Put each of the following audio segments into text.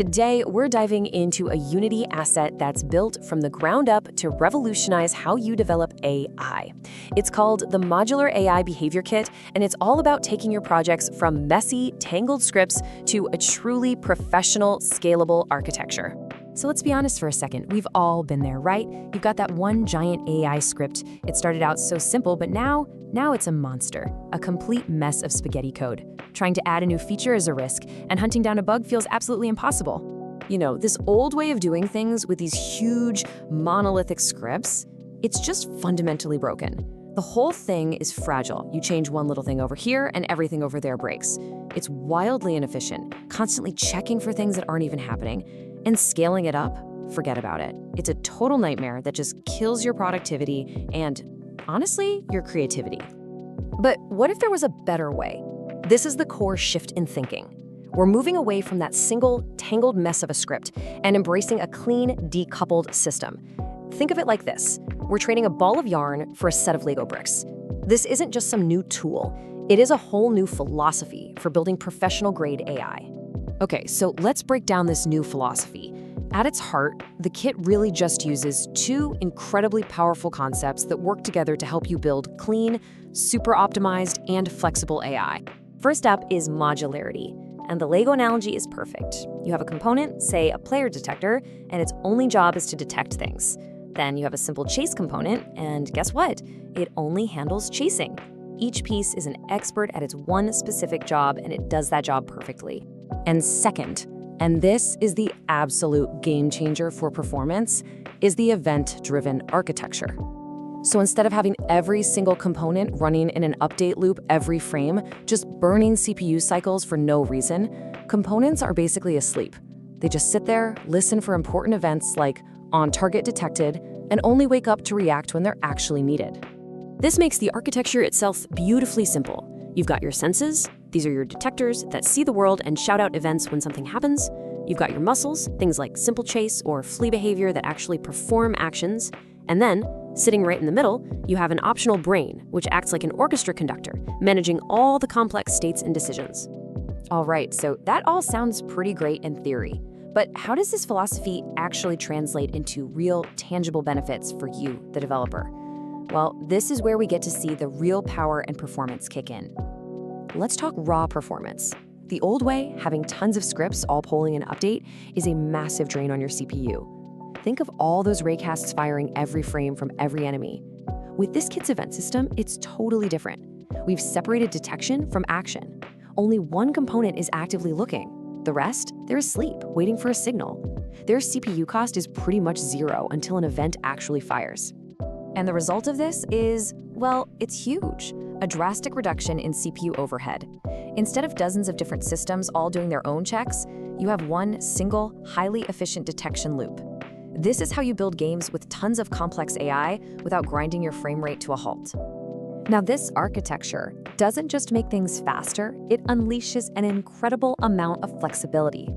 Today, we're diving into a Unity asset that's built from the ground up to revolutionize how you develop AI. It's called the Modular AI Behaviour Kit, and it's all about taking your projects from messy, tangled scripts to a truly professional, scalable architecture. So let's be honest for a second, we've all been there, right? You've got that one giant AI script. It started out so simple, but now it's a monster, a complete mess of spaghetti code. Trying to add a new feature is a risk, and hunting down a bug feels absolutely impossible. You know, this old way of doing things with these huge, monolithic scripts, it's just fundamentally broken. The whole thing is fragile. You change one little thing over here, and everything over there breaks. It's wildly inefficient, constantly checking for things that aren't even happening, and scaling it up, forget about it. It's a total nightmare that just kills your productivity and, honestly, your creativity. But what if there was a better way? This is the core shift in thinking. We're moving away from that single, tangled mess of a script and embracing a clean, decoupled system. Think of it like this. We're trading a ball of yarn for a set of Lego bricks. This isn't just some new tool. It is a whole new philosophy for building professional-grade AI. Okay, so let's break down this new philosophy. At its heart, the kit really just uses two incredibly powerful concepts that work together to help you build clean, super optimized, and flexible AI. First up is modularity, and the Lego analogy is perfect. You have a component, say a player detector, and its only job is to detect things. Then you have a simple chase component, and guess what? It only handles chasing. Each piece is an expert at its one specific job, and it does that job perfectly. And second, and this is the absolute game changer for performance, is the event-driven architecture. So instead of having every single component running in an update loop every frame, just burning CPU cycles for no reason, components are basically asleep. They just sit there, listen for important events like on target detected, and only wake up to react when they're actually needed. This makes the architecture itself beautifully simple. You've got your senses. These are your detectors that see the world and shout out events when something happens. You've got your muscles, things like simple chase or flee behavior that actually perform actions. And then, sitting right in the middle, you have an optional brain, which acts like an orchestra conductor, managing all the complex states and decisions. All right, so that all sounds pretty great in theory. But how does this philosophy actually translate into real, tangible benefits for you, the developer? Well, this is where we get to see the real power and performance kick in. Let's talk raw performance. The old way, having tons of scripts all polling an update, is a massive drain on your CPU. Think of all those raycasts firing every frame from every enemy. With this kit's event system, it's totally different. We've separated detection from action. Only one component is actively looking. The rest, they're asleep, waiting for a signal. Their CPU cost is pretty much zero until an event actually fires. And the result of this is, well, it's huge. A drastic reduction in CPU overhead. Instead of dozens of different systems all doing their own checks, you have one single, highly efficient detection loop. This is how you build games with tons of complex AI without grinding your frame rate to a halt. Now, this architecture doesn't just make things faster, it unleashes an incredible amount of flexibility.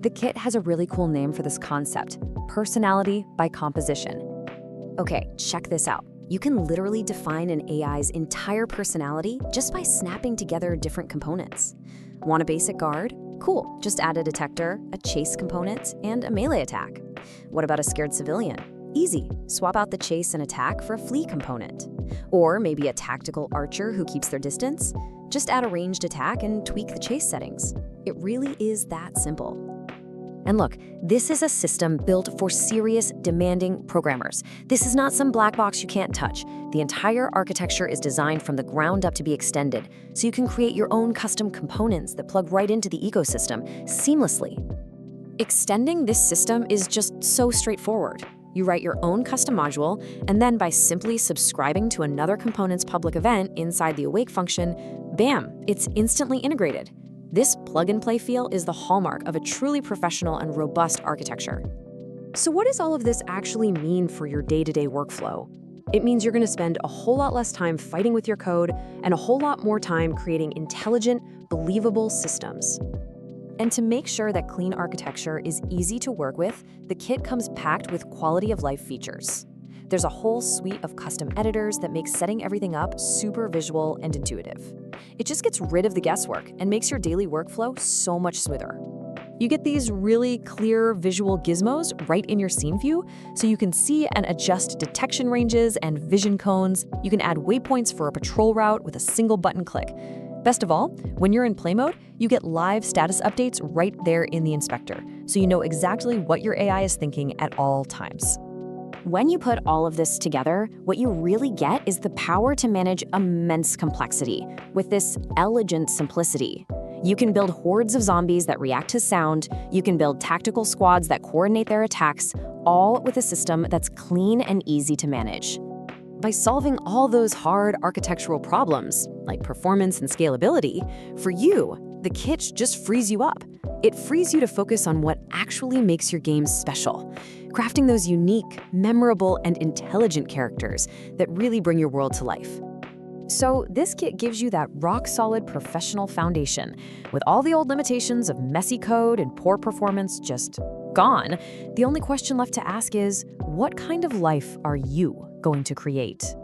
The kit has a really cool name for this concept: personality by composition. Okay, check this out. You can literally define an AI's entire personality just by snapping together different components. Want a basic guard? Cool, just add a detector, a chase component, and a melee attack. What about a scared civilian? Easy, swap out the chase and attack for a flee component. Or maybe a tactical archer who keeps their distance? Just add a ranged attack and tweak the chase settings. It really is that simple. And look, this is a system built for serious, demanding programmers. This is not some black box you can't touch. The entire architecture is designed from the ground up to be extended, so you can create your own custom components that plug right into the ecosystem seamlessly. Extending this system is just so straightforward. You write your own custom module, and then by simply subscribing to another component's public event inside the awake function, bam, it's instantly integrated. This plug-and-play feel is the hallmark of a truly professional and robust architecture. So what does all of this actually mean for your day-to-day workflow? It means you're going to spend a whole lot less time fighting with your code and a whole lot more time creating intelligent, believable systems. And to make sure that clean architecture is easy to work with, the kit comes packed with quality-of-life features. There's a whole suite of custom editors that make setting everything up super visual and intuitive. It just gets rid of the guesswork and makes your daily workflow so much smoother. You get these really clear visual gizmos right in your scene view, so you can see and adjust detection ranges and vision cones. You can add waypoints for a patrol route with a single button click. Best of all, when you're in play mode, you get live status updates right there in the inspector, so you know exactly what your AI is thinking at all times. When you put all of this together, what you really get is the power to manage immense complexity with this elegant simplicity. You can build hordes of zombies that react to sound, you can build tactical squads that coordinate their attacks, all with a system that's clean and easy to manage. By solving all those hard architectural problems, like performance and scalability, for you, the kit just frees you up. It frees you to focus on what actually makes your game special, crafting those unique, memorable, and intelligent characters that really bring your world to life. So this kit gives you that rock-solid professional foundation, with all the old limitations of messy code and poor performance just gone. The only question left to ask is, what kind of life are you going to create?